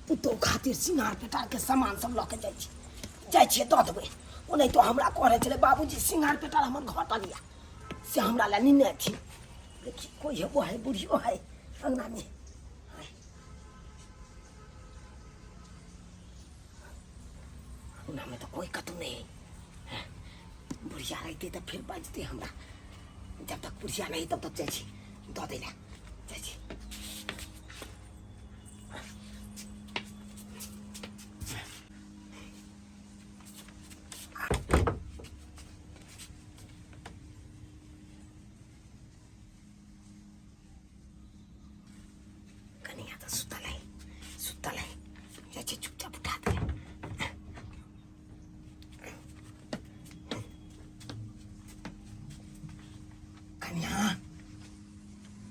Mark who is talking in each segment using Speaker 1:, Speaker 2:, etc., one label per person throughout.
Speaker 1: पुतो खातिर सिंगार पेटार के सामान सब लऽ के जाइ छियै दऽ देबै। ओ नहीं तो हमरा कहै छलै बाबूजी सिंगार पेटार हमर घटल या से हमरा ला निने थी। देखी कोई है वो है बुढ़ियो है अंगना में। अंगना में तो कोई कतू नहीं है। बुढ़िया रहती तो फिर बजते हमरा। जब तक बुढ़िया नहीं तब तक जाइ छी दऽ दै ला जाइ छी। कनिया तो सुतल है जाइ छी चुपचाप उठा दे।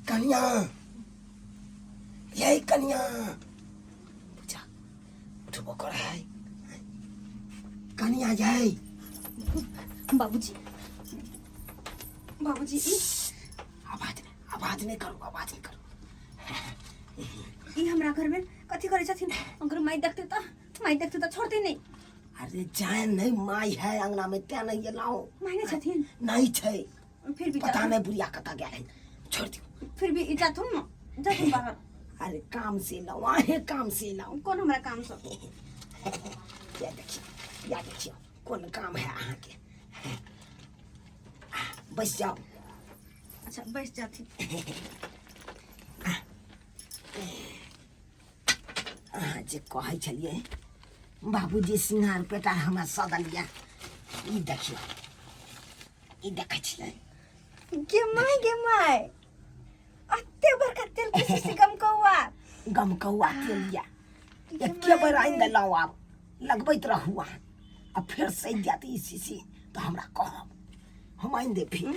Speaker 1: कनिया यही कनिया पूछा उठबो कर है कनिया यही।
Speaker 2: बाबूजी
Speaker 1: आवाज नहीं करो।
Speaker 2: ई हमरा घर में कथी करे छथिन? अगर माई देखते तो छोड़ते नहीं।
Speaker 1: अरे जाए नहीं माई है अंगना में त्या नहीं लाओ।
Speaker 2: माई नहीं छथिन?
Speaker 1: नहीं छै।
Speaker 2: फिर भी
Speaker 1: पता नहीं बुढ़िया कता गया है छोड़ दियो।
Speaker 2: फिर भी जाथुन न जाथुन बाहर।
Speaker 1: अरे काम से लाओ आहे काम से लाओ।
Speaker 2: कौन हमरा काम सब?
Speaker 1: या देखियो कौन काम है अहाँ के। बस जाओ।
Speaker 2: अच्छा बस जाथी।
Speaker 1: अहाँ जे कहै छलिए बाबूजी सिंगार पेटार हमरा सदल या ई देखियो ई देखै छियै।
Speaker 2: गे माई अत्ते बड़का तेल किसी गम कौआ
Speaker 1: तेल या एके बार आइन देलौ आब लगबैत रहू अहाँ। अब फिर सही जात ई शीशी तो हमरा कहब हम आइन दे फिर।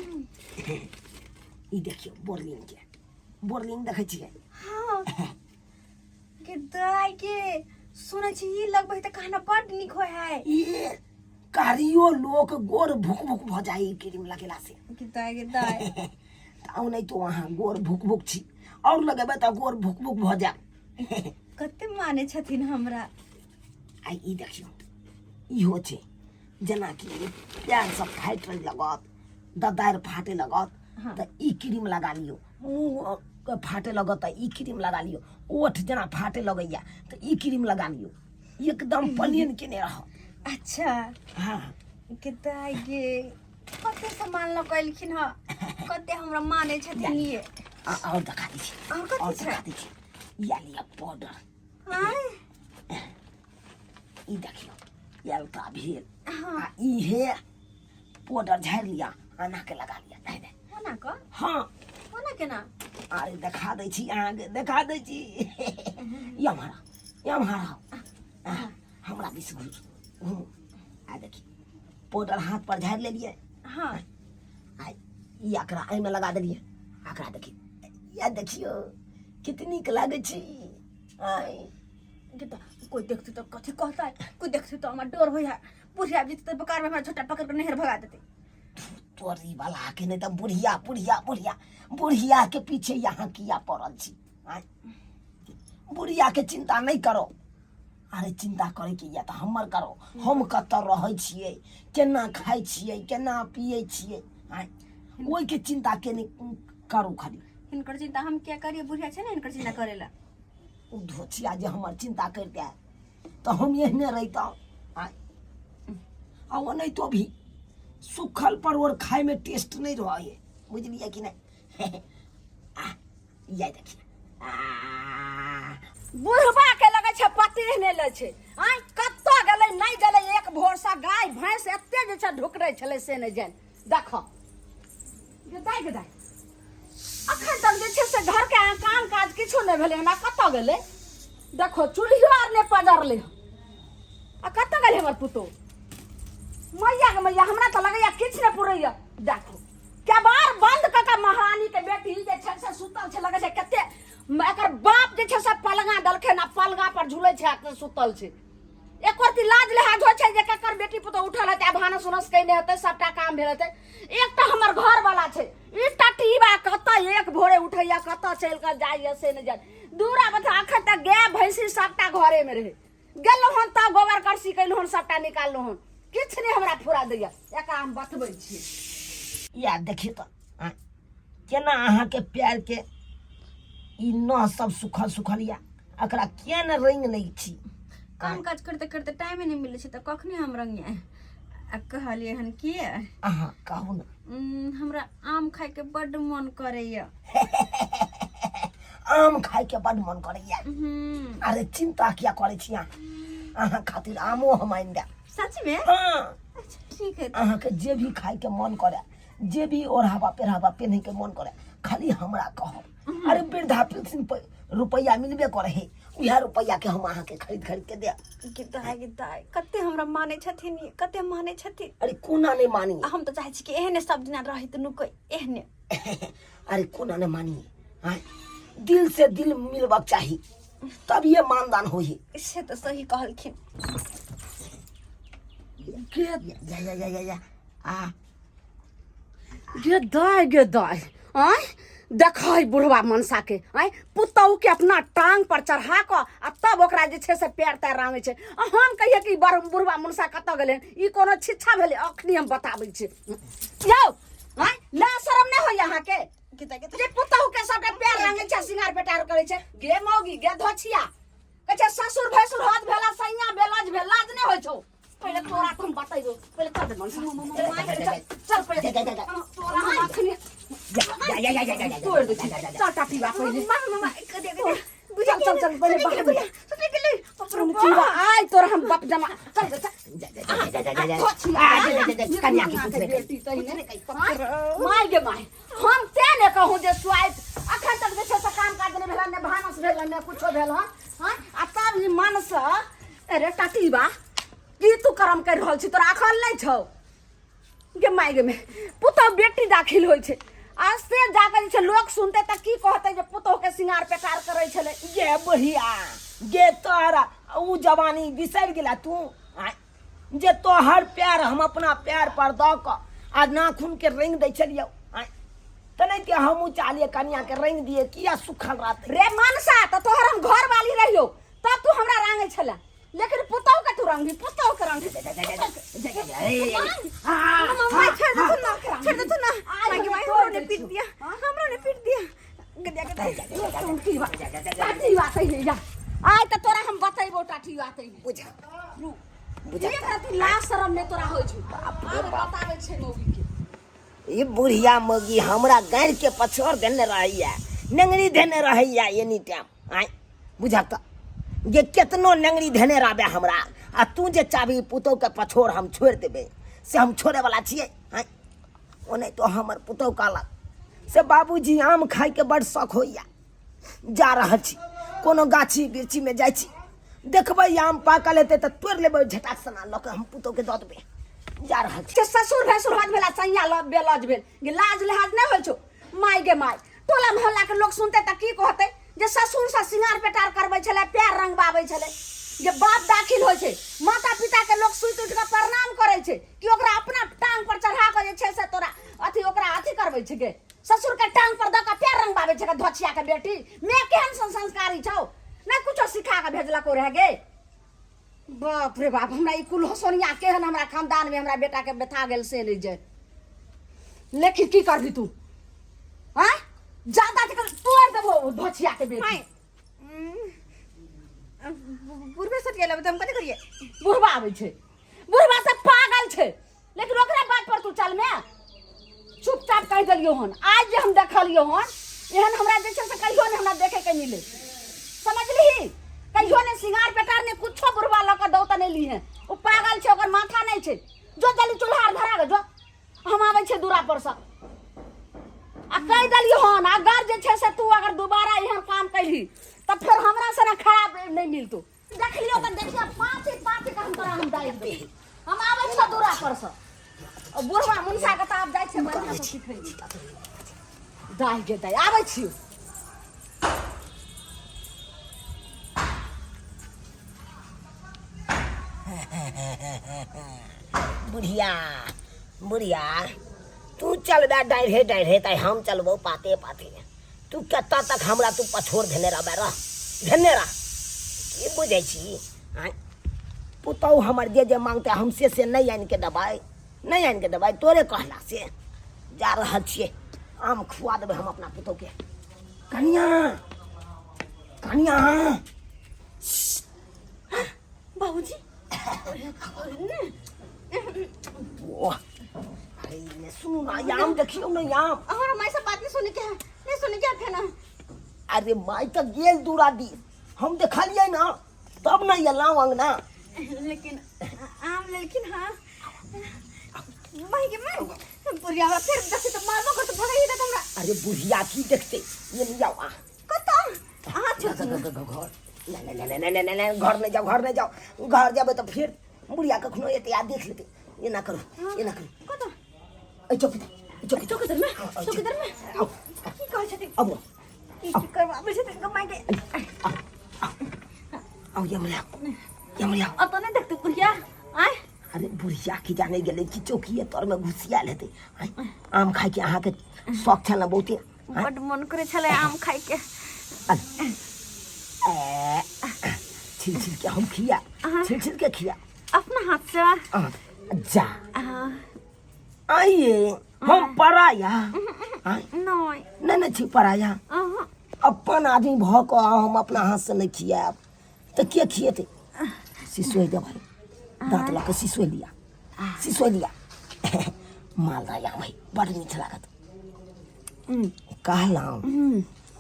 Speaker 1: ई देखियो बोरलिंग देखै छियै।
Speaker 2: हां के दाई के सुनै छी ई लगबै त कहना बड निक होय है।
Speaker 1: ये कारियो लोक गोर भुक भ जाई क्रीम लगेला से।
Speaker 2: के दाई
Speaker 1: ताऊ नहीं तो वहाँ गोर भुक छी और लगेबे तो गोर भुक भ जा।
Speaker 2: कते माने छथिन हमरा।
Speaker 1: आई ई देखियो इहो छै जना कि प्यार सब फाइट लगत ददार फाटे लगत त ई क्रीम लगा लियो। मुंह फाटे लगत त ई क्रीम लगा लियो। ओठ जना फाटे लगैया त ई क्रीम लगा लियो एकदम प्लेन केने रह।
Speaker 2: अच्छा
Speaker 1: हां
Speaker 2: के दाई गे कते सामान लगैलखिन ह कते हमरा माने छथिन ये।
Speaker 1: और दिखा दी छी
Speaker 2: और कथि छै?
Speaker 1: या लिया पाउडर।
Speaker 2: हां
Speaker 1: ई देखियो यलका भेल।
Speaker 2: हां
Speaker 1: ई हे पाउडर झाड़ लिया आना के लगा लिया दे
Speaker 2: ओना क।
Speaker 1: हां
Speaker 2: ओना केना?
Speaker 1: अरे दिखा दै छी अहाँ के दिखा दै छी। यमहारा हमरा दिस घुर आ देखी पाउडर हाथ पर झाड़ ले लिए।
Speaker 2: हां
Speaker 1: आ ई एकरा आई में लगा देलिए। एकरा देखी या देखियो कितनी के लागे छी। आई
Speaker 2: किता कोई देखते तो कथी कहता है? कोई देखते तो हमरा डर होय है। बुढ़िया जी तो बकार में हमरा छोटा पकड़ के नहर भगा देते।
Speaker 1: तोरी वाला के नहीं तो बुढ़िया के पीछे यहाँ किया पड़ल छी। बुढ़िया के चिंता नहीं करो। अरे चिंता करे के या तो हमर करो। हम कत रहै छियै केना खाइ छियै केना पियै छियै ओई के चिंता के नहीं करू खाली।
Speaker 2: हिनकर चिंता हम क्या करिए? बुढ़िया छै ना हिनकर चिंता करेला।
Speaker 1: उ धोचिया जे हमर चिंता करते तो हम एहने रहिता। आ वो नहीं तो भी सुखल परवर खाए में टेस्ट नहीं रहे बुझलिए कि नहीं। ये देखिए
Speaker 2: बुढ़बा के लगे छै पति ने ले छै। कत्तो गेलै नहीं गेलै एक भोर सा गाय भैंस एते जे छै ढुकरै छलै से नहीं जान देखो। गदाई अखन तक जे छै से घर के काम काज किछो नहीं भेलै। हमरा कत्तो गेलै देखो चूल्हियो आर ने पजरलै। आ कत्तो गेलै हमर पुतो मैया हमरा तो लगैया किछ ने पुरैया। देखो क्या बार बंद कका महारानी के बेटी जे छै से सुतल छै लगे छै कते एकर बाप जे छै से पलंगा दलखे ना पलंगा पर झूले छै आ सुतल छै। एक रती लाज लिहाज हो छै जे ककर बेटी पुतो उठल है भानस उनस कइने हेतै सबटा काम भेल हेतै। एकटा हमर घर वाला छै ई टटीबा कत एक भोरे उठैया कत चल के जाइया से न जान। दूरा बता आखर तक गाय भैंसी सबटा घरे में रहे गेलो हन तब गोबर करसी कैलो हन सबटा निकाललो हन किछ नहीं हमरा फुरा दैया एकरा हम बतबै छी
Speaker 1: या देखिए तो केना अहाँ के प्यार के ई न सब सुखल सुखल या अकरा किया न रंग नहीं छी
Speaker 3: काम काज करते करते टाइम नहीं मिले छै त कखनी हम रंगिए आ कहलिए हन कि
Speaker 1: अहाँ कहू न
Speaker 3: हमरा आम खाए के बड मन करैया
Speaker 1: आम खाए के बड मन करैया अरे चिंता क्या करे छी अहाँ खातिर आमो हम आइन दे
Speaker 3: सच में
Speaker 1: हाँ
Speaker 3: अच्छा ठीक है
Speaker 1: अहाँ के जे भी खाए के मन करे जे भी ओढ़ावा पेढ़ावा पहने के मन करे खाली हमरा कहब अरे वृद्धा पेंशन पे रुपया मिलबे करे है उहे रुपया के हम अहाँ के खरीद के दे
Speaker 3: गिदाई कते हमरा माने छथिन कते माने छथिन
Speaker 1: अरे कोना नहीं मानी
Speaker 3: हम तो चाहे छी कि एहने सब दिना रही त नुकै एहने
Speaker 1: अरे कोना नहीं मानी हाँ दिल से दिल मिलबक चाहिए तब ये मानदान होई
Speaker 3: से तो सही कहलखिन
Speaker 1: या आ
Speaker 2: गे दाय आय देखै बुढ़वा मनसा के आय पुतौ के अपना टांग पर चढ़ा क आ तब ओकरा जे छै से पैर तैर रांगे छै हम कहिए कि बुढ़वा मनसा कत गेलै ई कोनो छिच्छा भेलै अखनी हम बताबै छी यौ आय ला शरम नै होय अहाँ के जे पुतौ के सबके पैर रांगे छै सिंगार पेटार करे छै गे मौगी गे धोछिया कहै छै ससुर भैसुर हाथ भेला सैया बेलाज भेल लाज नै होय छौ पहले तोरा तुम बताइयो पहले कर दे मनसा चल पहले तोरा हम अखनी तोड़ दे चल टाटी बा पहले चल पहले बाहर आई तोरा हम बाप जमा चल कन्या की माय गे माय हम ते ने कहूं जे स्वाइट अखन तक जे छै से काम काज नै भेल ने भानस भेल ने कुछो भेल हां आ तब ई मानस अरे टाटी बा की तू करम कर रहल छी तोरा अखल नहीं छौ गे माय गे में पुतौ बेटी दाखिल होय छै आज से जाकर जे छै लोग सुनते त की कहते जे पुतौ के सिंगार पेटार करे छले
Speaker 1: गे बढ़िया गे तोरा ऊ जवानी बिसर गेला तू जे तोहर प्यार हम अपना प्यार पर द क आ नाखून के रंग दै छलियो तने के हम चालिए कन्या के रंग दिए किया सुखल रात
Speaker 2: रे मनसा त तोहर हम घर वाली रहियो तब तू हमरा रांगे छला लेकिन पुतौ के तू रंगी पुतौ के रंगी माय छेड़ दे तू ना माय हमरो ने पीट दिया टाटी बात है या आय त तोरा हम बतैबो टाटी बात है बुझा खातिर लाज शरम ने तोरा होय छु बतावे छै मौगी के
Speaker 1: ये बुढ़िया मौगी हमरा गाड़ के पछोर देने रहिया नंगरी देने रहिया एनी टाइम आय बुझा त ये कितनो नंगरी धने राबे हमरा आ तू जे चाबी पुतौ के पछोर हम छोड़ देबे से हम छोड़े वाला छिए ओ नहीं तो हमर पुतौ काला से बाबूजी आम खाए के बड़ शौक होइया जा रहल छी कोनो गाछी बिरछी में जाय छी देखबै आम पाकल हेतै त तोड़ लेबै झटाक सना ल के हम पुतौ के द देबै जा रहल छी
Speaker 2: ससुर भैसुर हाथ भेला सैया लब बेलाज भेल गे लाज लिहाज नै होय छौ माय गे माय टोला मोहल्ला के लोग सुनते त की कहते जे ससुर से सिंगार पेटार करबै छले पैर रंगबाबै छले जे बाप दाखिल होय छै माता पिता के लोग सुइत उठ के प्रणाम करे छै कि ओकरा अपना टांग पर चढ़ा के जे छै से तोरा अथी ओकरा अथी करबै छै गे ससुर के टांग पर द के पैर रंगबाबै छै धोछिया के बेटी मैं केहन संस्कारी छौ नै कुछो सिखा के भेजलको रह गे बाप रे बाप हमरा ई कुल होसनिया केहन हमरा खानदान में हमरा बेटा के बेथा गेल से नै जे लेकिन की करबी तू हां ज्यादा तोड़ देबो धोछिया के बेटी
Speaker 3: बुढ़बे सट गेला त हम कथि करिए
Speaker 2: बुढ़वा आबै छै बुढ़वा से पागल छै लेकिन ओकरा बात पर तू चल में चुपचाप कह देलियो हन आज जे हम देखलियो हन एहन हमरा जे छै से कहियो ने हमरा देखे के मिले समझली कहियो ने सिंगार पेटार ने कुछो बुढ़वा ल के दौत नै ली है ओ पागल छै ओकर माथा नै छै जो जल्दी चूल्हा धरा गे जो हम आबै छै दूरा पर से आ कह देलियो हन अगर जे छै से तू अगर दोबारा एहन काम कैली त फिर हमरा से ना खराब नहीं मिलतो देख लियो त देखियो पाँच का हम तोरा हम दाइ दे हम आबै छ दूरा पर से और बुढ़वा मुनसा के त आप जाय छै बढ़िया से सिखै दाइ गे दाइ आबै छी
Speaker 1: बुढ़िया बुढ़िया तू चल बे डाढ़े डाढ़े त हम चलबो पाते पाते तू कत्ता तक हमरा तू पछोर देने रहबे रह धन्यरा की बुझे छी आय पुतौ हमर जे मांगते हमसे से नहीं आन के दबाई नहीं आन के दबाई तोरे कहला से जा रहा छिए आम खुआ देबे हम अपना पुतौ के कनिया कनिया
Speaker 3: बाबूजी
Speaker 1: ओ अरे ने सुनो ना याम देखियो ना याम
Speaker 3: हमारा माई से बात नहीं सुनी क्या नहीं सुनी क्या थे ना
Speaker 1: अरे माई तो गेल दूरा दी हम देखलिए ना तब ना ये लाओ अंगना
Speaker 3: लेकिन हाँ माई के माई बुढ़िया हमरा फिर दसी तो मारबो कर तो भगाई दे हमरा
Speaker 1: अरे बुढ़िया की देखते ये नहीं जाओ
Speaker 3: कतो हां
Speaker 1: घर नहीं जाओ घर जाबे तो फिर बुढ़िया कखनो एते याद देख लेते ये ना करो
Speaker 3: कतो
Speaker 1: ए चौकीदार
Speaker 3: में
Speaker 1: आओ
Speaker 3: की कहै छथि
Speaker 1: अब
Speaker 3: की करबाबै छथि माई के
Speaker 1: आओ ये मरिया
Speaker 3: अतो नहीं देखते बुढ़िया आय
Speaker 1: अरे बुढ़िया की जाने गेले कि चौकी तोर में घुसिया लेते आम खाए के अहाँ के शौक छल ना बहुते
Speaker 3: बड मन करे छले आम खाए के
Speaker 1: छिल के हम खिया छिल के खिया
Speaker 3: अपना हाथ से
Speaker 1: जा आइए हम पराया नहीं छी पराया अपन आदमी भ क हम अपना हाथ से नहीं खिया तो के खिएते सिसोई दबाई दांत ला के सिसोई लिया मालदा या भाई बड़ मीठ लागत कहलाऊ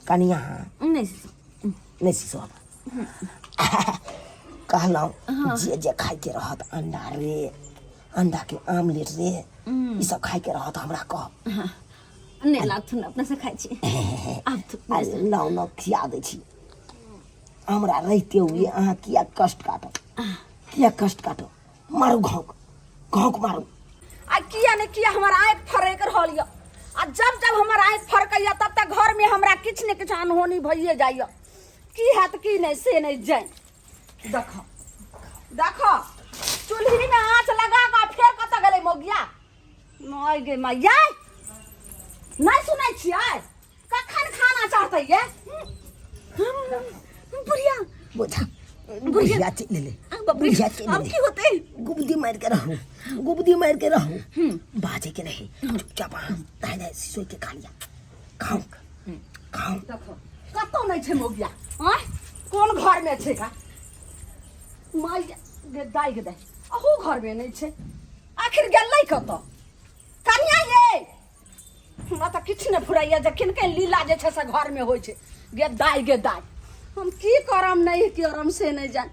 Speaker 1: कनिया नहीं सिसो कहलाऊ जे खाए के रहत अंडा के आमलेट रे ई सब खाए के रहत हमरा कह
Speaker 3: नहीं लागथुन अपना से खाइ छी अब तो
Speaker 1: अरे लाउ खिया दै छी हमरा रहते हुए अहाँ किया कष्ट काटो मारू घोंक मारू
Speaker 2: आ किया ने किया हमर आँख फरक रहल य आ जब हमर आँख फरकैया तब तक घर में हमरा किछ ने किछ अनहोनी भइए जाइए की हैत की नहीं से नहीं जाय देखो चूल्ही में आँच लगा के फेर कत गेलै मोगिया माय गे मैया नहीं सुनै छियै कखन खाना चाहते ये
Speaker 3: बुढ़िया
Speaker 1: बुढ़िया चल ले
Speaker 3: अब की होते
Speaker 1: गुबदी मार के रहू बाजे के नहीं चुपचाप दाई सिसोई के खा लिया खाओ
Speaker 2: देखो कतो नहीं छै मोगिया हैं कोन घर में छै का माय गे दाई अहू घर में नहीं छै आखिर गेलै कतो कनिया ये हमरा तो किछ ने फुराइया जे किनके लीला जे छै से घर में होय छै गे दाई हम की करम नहीं करम से नहीं जान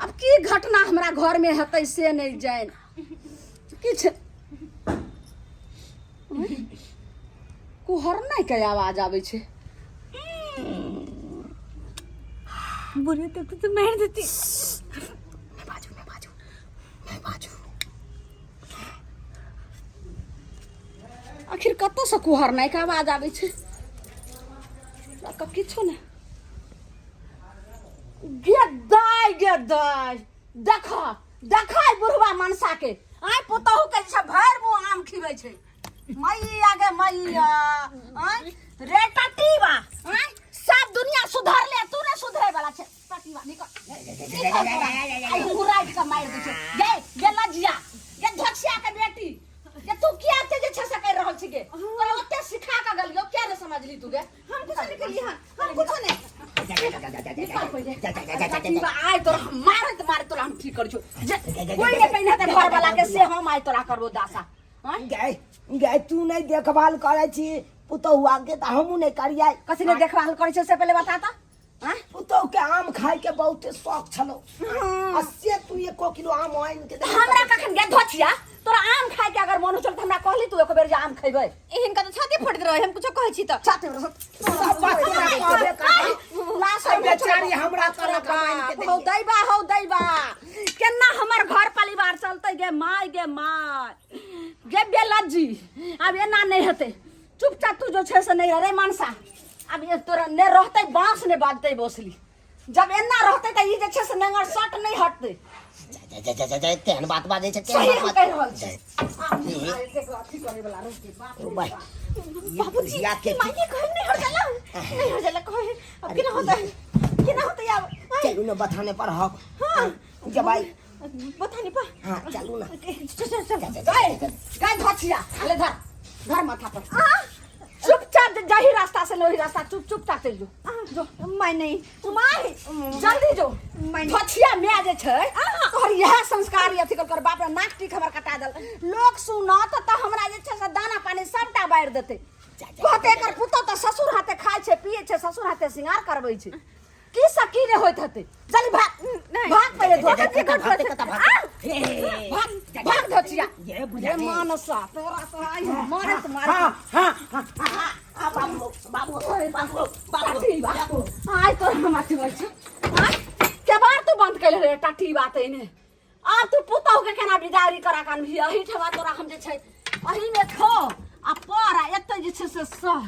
Speaker 2: अब की घटना हमरा घर में हेतै से नहीं जान किछ कुहर नहीं के आवाज आबै छै
Speaker 3: बुढ़िया तो मार देती
Speaker 1: मैं बाजू
Speaker 2: आखिर कतो से कुहर नहीं के आवाज आबै छै किछो नहीं गे दाई देखा बुढ़वा मनसा के आय पुतहु के छै भर मुंह आम खिबै छै मैया गे मैया आय रे टटीवा आय सब दुनिया सुधर ले तू ने सुधरे वाला छै टटीवा निकल आई गुराइट का मार दे छै गे लजिया गे धोछिया के बेटी गे तू किया ते जे छै से कर रहल छी गे तोरा ओते सिखा के गलियो क्या ने समझली तू गे हम कुछ नहीं करिए हम कुछ नहीं आय तोरा मारे तोरा हम ठीक कर छु कोई ने पहिने ते घर वाला के से हम आय तोरा करबो दासा
Speaker 1: गए तू नहीं देखभाल करे छी पुतहुआ के त हमहू नहीं करियै
Speaker 2: कथि ने देखभाल करे छै से पहले बता त हां
Speaker 1: पुतहु के आम खाए के बहुत शौक छलो अस्से तू 1 किलो आम आइन के
Speaker 2: हमरा कखन गे धोछिया तोरा आम खाए के अगर मन हो चल त हमरा कहली तू एक बेर जे आम खइबै
Speaker 3: एहन का तो छाती फट रहे हम कुछ कहै छी त
Speaker 2: छाती सब बात कहबे कर लाश
Speaker 1: बेचारी हमरा तोरा कमाइन के
Speaker 2: हौ दैबा केना हमर घर परिवार चलतै गे माय गे बेलज्जी अब एना नहीं हेतै चुपचाप तू जो छै से नहीं रे मनसा अब ये तोरा ने रहतै बांस ने बाजतै बोसली जब एना रहतै त ई जे छै से नंगर शट नहीं हटतै
Speaker 1: तेहन बात बाजे छै
Speaker 2: सही हम कह रहल छै देखो अथी करे वाला रोके बाप
Speaker 3: बाबूजी माई के कहे नहीं हट जाला कहे अब की होता है
Speaker 2: कि ना होते अब
Speaker 1: चलू ना बथाने पर हक
Speaker 2: हाँ
Speaker 1: जब आई
Speaker 2: बतानी पा
Speaker 1: हाँ चलू ना
Speaker 2: चल गाय धछिया ले धर माथा पर चुपचाप जाही रास्ता से लोही रास्ता चुपचाप चल जो
Speaker 3: मैं नहीं
Speaker 2: माई जल्दी जो धछिया में जे छै तोहर यह संस्कार अथी कर बाप रे नाक टीक हमर कटा दल लोग सुनत त हमरा जे छै से दाना पानी सबटा बाइर देते कहते एकर पुतो त ससुर हाथे खाय छै पिए छै ससुर हाथे सिंगार करबै छै की सकी रे होइत हते जल्दी भाग पहिले भाग धछिया ये मानसा तोरा तो आई मारे बाबू आई तो माथी बैठ आई के बार तू बंद कैले रे टाटी बात इने आ तू पुतौ के केना बिदारी करा कान भी अही ठवा तोरा हम जे छै अही में खो आ पारा एते जे छै से सह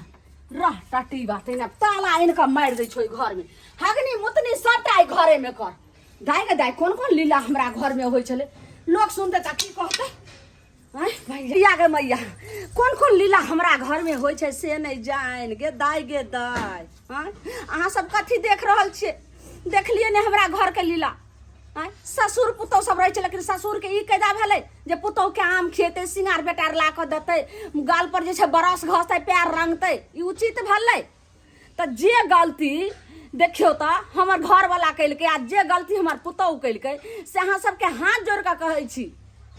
Speaker 2: रह टाटी बात इने ताला इनका मार दे छै घर में हगनी मुतनी सबटा घरे में कर दाई कौन लीला हमरा घर में होय छले लोग सुनते त की कहते भैया गे मैया कौन लीला हमरा घर में होय छै से नहीं जान गे दाई हाँ अहाँ सब कथी देख रहल छियै देखलिए ने हमरा घर के लीला ससुर पुतौ सब रहे छै लेकिन ससुर के ई कैदा भेलै जे पुतौ के आम खेते सिंगार बेटार ला के देतै गाल पर जे छै बरस घसतै पैर रंगतै ई उचित भेलै त जे गलती देखियो त हमर घर वाला कैलकै आ जे गलती हमर पुतौ कैलकै से अहाँ सबके हाथ जोड़ के कहै छी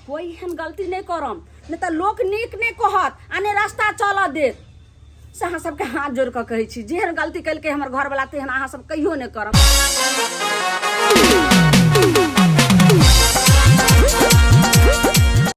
Speaker 2: कोई एहन गलती नहीं करम नहीं तो लोक नीक नहीं कहत आ नहीं रास्ता चल देत से अहाँ सबके हाथ जोड़ के कहै छी जेहन गलती कैलकै हमर घर वाला तेहन अहाँ सब कहियो नहीं करब